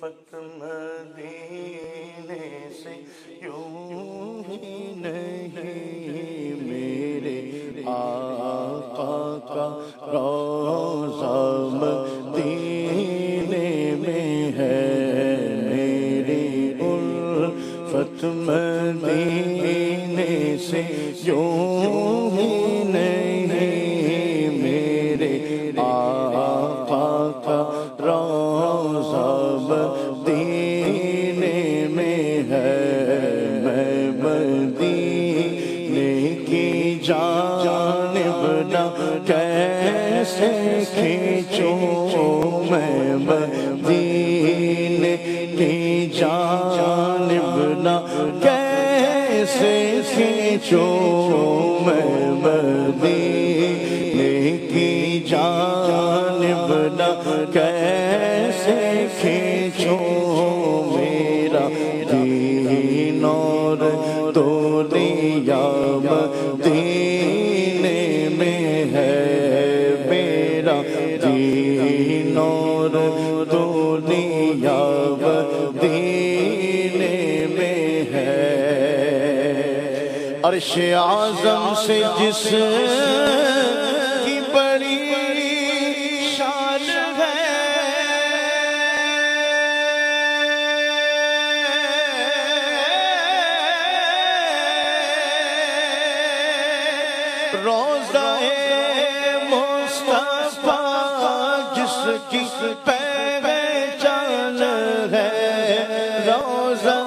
الفت مدینے سے یوں ہی نہیں، میرے آقا کا روضہ مدینے میں ہے، میری الفت مدینے سے یوں ہی نہیں، میرے آقا کا روضہ مدینے میں ہے، میں مدینے کی جانب نہ کیسے کھینچوں، میں مدینے کی جانب نہ کیسے کھینچوں، میں مدینے کی جانب نہ کیسے کھینچوں، میرا دین اور دنیا مدینے میں ہے، میرا دین اور دنیا مدینے میں ہے، عرش اعظم سے جس کی بڑی شان ہے، روضہ مصطفیٰ جس کی پہچان ہے، روضہ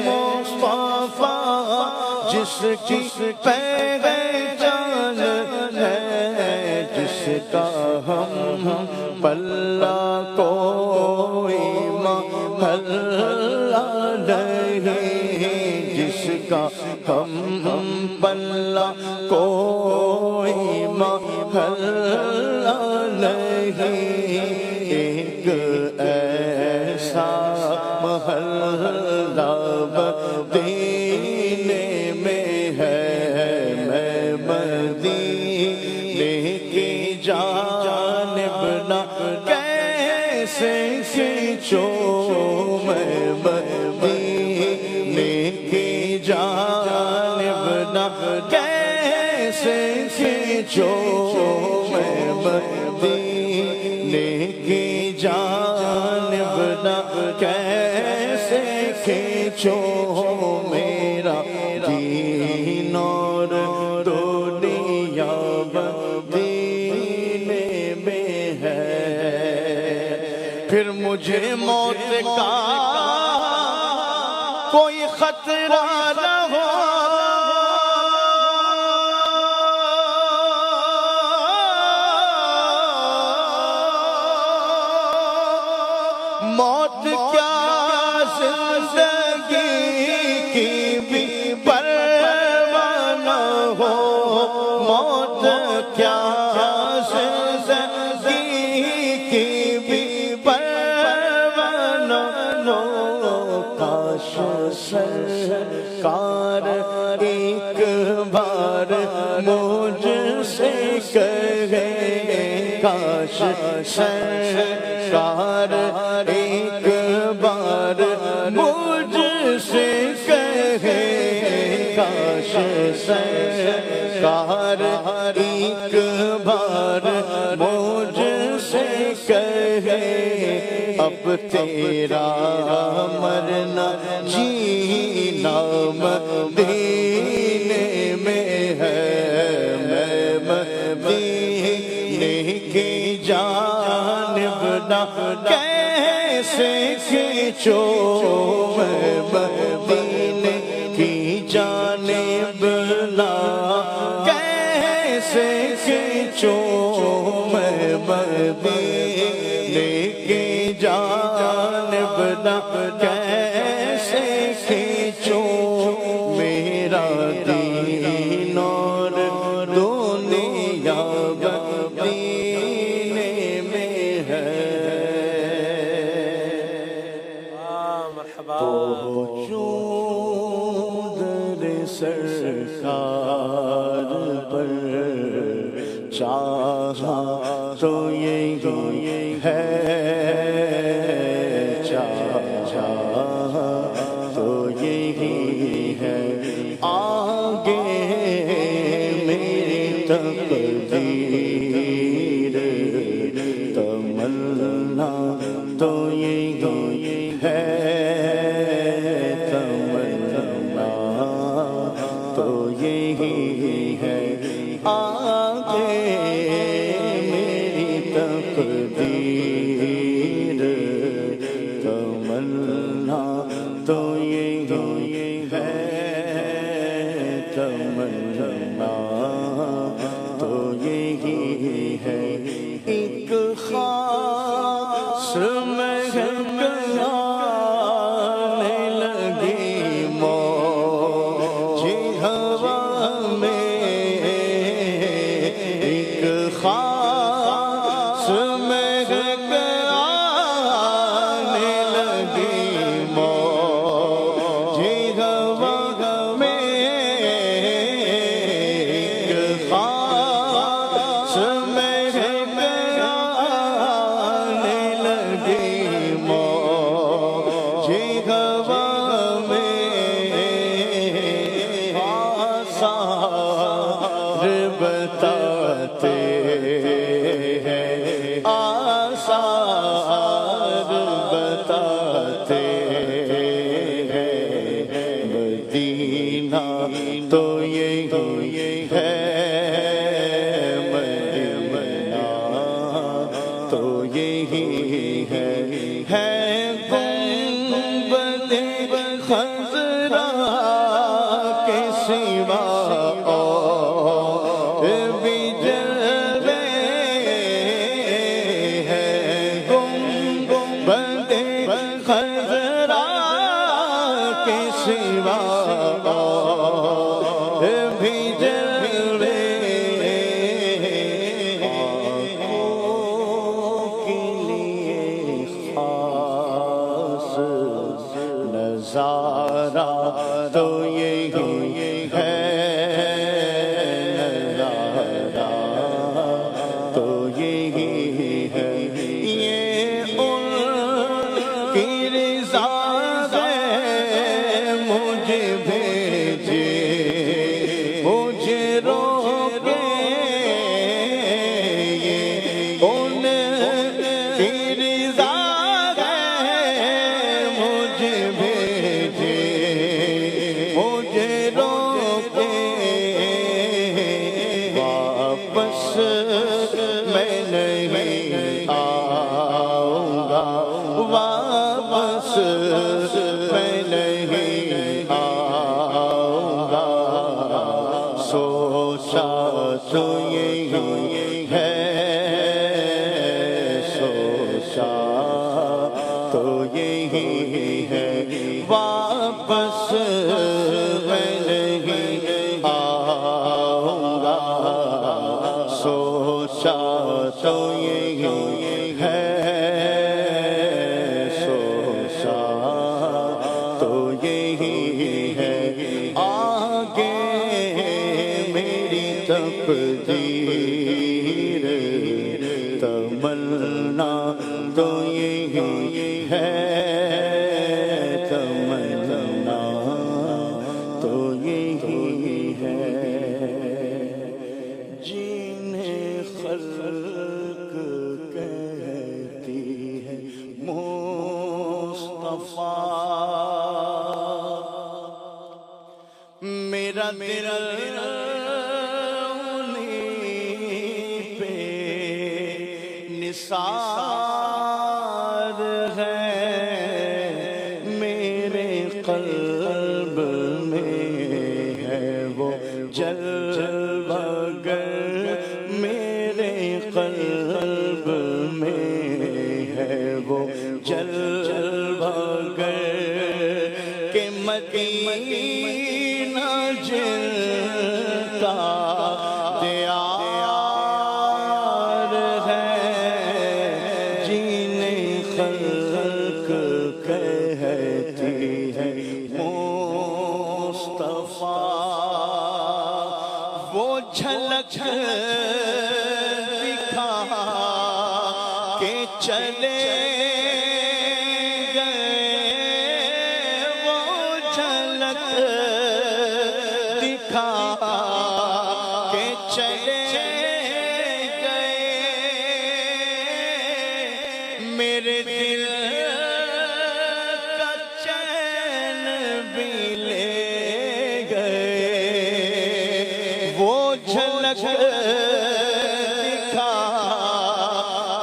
مصطفیٰ جس کی پہچان ہے، جس کا ہم پلہ کوئی محلہ نہیں، جس کا ہم پلہ کوئی محلہ نہیں، ایک ایسا محلہ مدینے میں ہے، میں مدینے کی جانب نہ کیسے کھینچوں، میں مدینے کی جانب نہ کیسے کھینچوں، میں مدینے کی جانب نہ کیسے کھینچوں، میرا دین اور دنیا مدینے میں ہے، پھر مجھے موت کا کوئی خطرہ نہ ہو، موت کیا زندگی کی بھی پرواہ نہ ہو، موت کیا زندگی کی بھی پرواہ نہ ہو، کاش سرکار ایک بار مجھ سے کہے، کاش سرکار ایک بار مجھ سے کہے، کاش سرکار ایک بار مجھ سے کہے، اب تیرا مرنا جینا مدینے میں ہے، میں مدینے کی جانب نہ کیسے کھینچوں، میں مدینے کی جانب نہ کیسے کھینچوں، میں مدینے کی جانب نہ کیسے کھینچوں، میرا دین اور دنیا مدینے میں ہے، پہنچوں در سرکار پر، چاہا تو یہی ہے تقدیر تمنا تو یہی ہے تمنا تو یہی ہے ایک خاص مہک آنے لگی موج ہوا میں ایک خاص مہک آنے لگی موج ہوا میں ایک خاص مہک آنے لگی موج ہوا میں آثار بتاتے ہیں آثار بتاتے ہیں مدینہ تو یہی ہے مدینہ تو یہی ہے گنبد خضرا کے سوا اور بھی جلوے ہیں گنبد خضرا کے سوا اور بھی جلوے آنکھوں کے لیے خاص نظارہ تو یہی ہے نظارہ تو یہی ہے یہ ان کی رضا ہے مجھے بھیجے مجھے روکے یہ ان کی رضا ہے مجھے بھیجے مجھے روکے واپس میں نہیں آؤں گا واپس میں نہیں آؤں گا سوچا تو یہی ہے سوچا تو یہی ہے واپس میں نہیں آؤں گا سوچا تو یہی ہے سوچا تو یہی ہے آگے میری تقدیر تمنا تو یہی ہے تمنا تو یہی ہے جنہیں خلق کہتی ہے مصطفیٰ میرا دل انہیں پہ نثار ہے میرے قلب میں ہے وہ جلوہ گر میرے قلب میں ہے وہ جلوہ گر کہ مدینہ جن کا دیار ہے جنہیں خلق کہتی ہے مصطفیٰ وہ جھلک دکھا کے چلے دکھا کے چلے گئے میرے دل کا چین بھی لے گئے وہ جھلک دکھا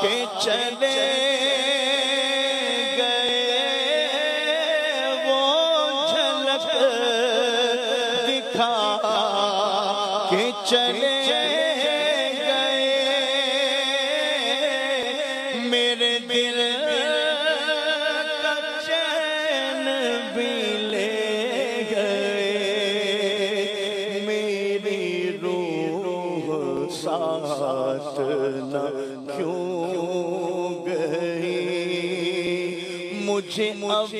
کے چلے گئے وہ جھلک دکھا کے چلے گئے میرے دل کا چین بھی لے گئے میری روح ساتھ نہ کیوں گئی مجھے اب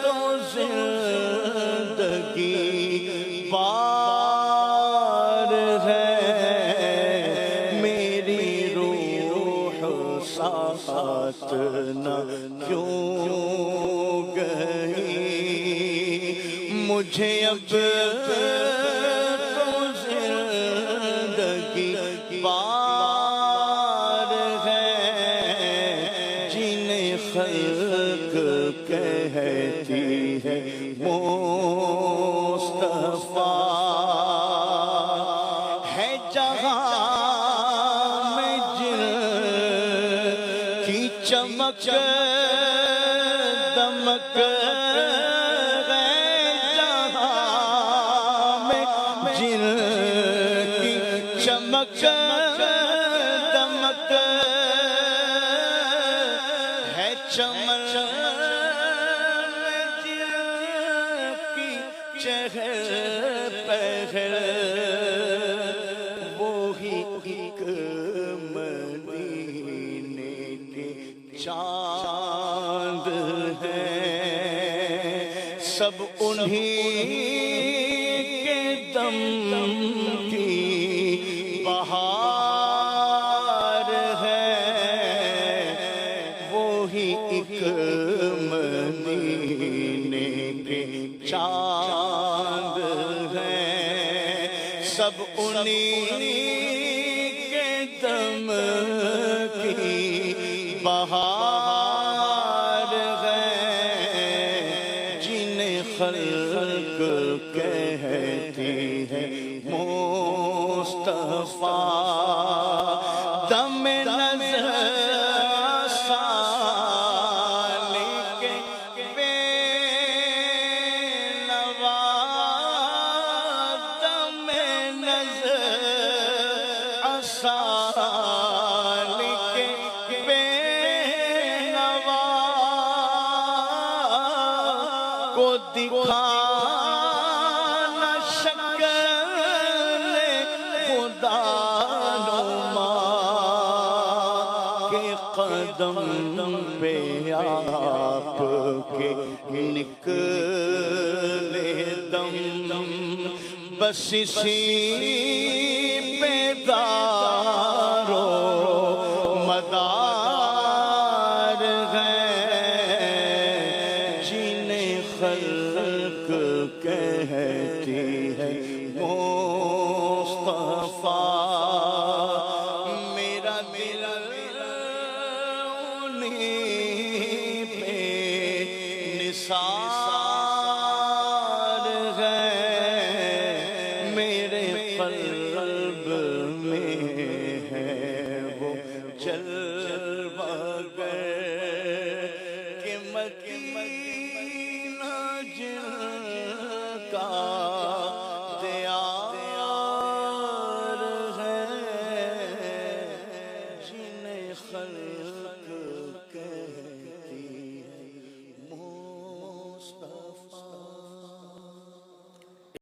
تو زندگی بار ہے میری روح ساتھ نہ کیوں گئی مجھے اب تو زندگی بار ہے جنہیں خلق کہتی ہے مصطفیٰ ہے جہاں میں جن کی چمک دمک ہے جہاں میں جن کی چمک دمک ہے چمن میں جن کی چہر پہر وہی ایک مدینے کے چاند ہے سب انہی کے دم کی بہار ہے وہی ایک مدینے کے چاند ہے سب انہی کے دم کی بہار ہے جنہیں خلق کہتی ہے مصطفیٰ دم نظر سالک بے نوا دم نظر سالک بے نوا کو دکھانا شکل خدا نما کے قدم پہ آپ کے نکلے دم بس اسی پہ دار و مدار ہے جنہیں خلق کہتی ہے مصطفیٰ میرا دل انہیں پہ نثار ہے میرے قلب میں ہے وہ جلوہ گر کہ مدینہ جن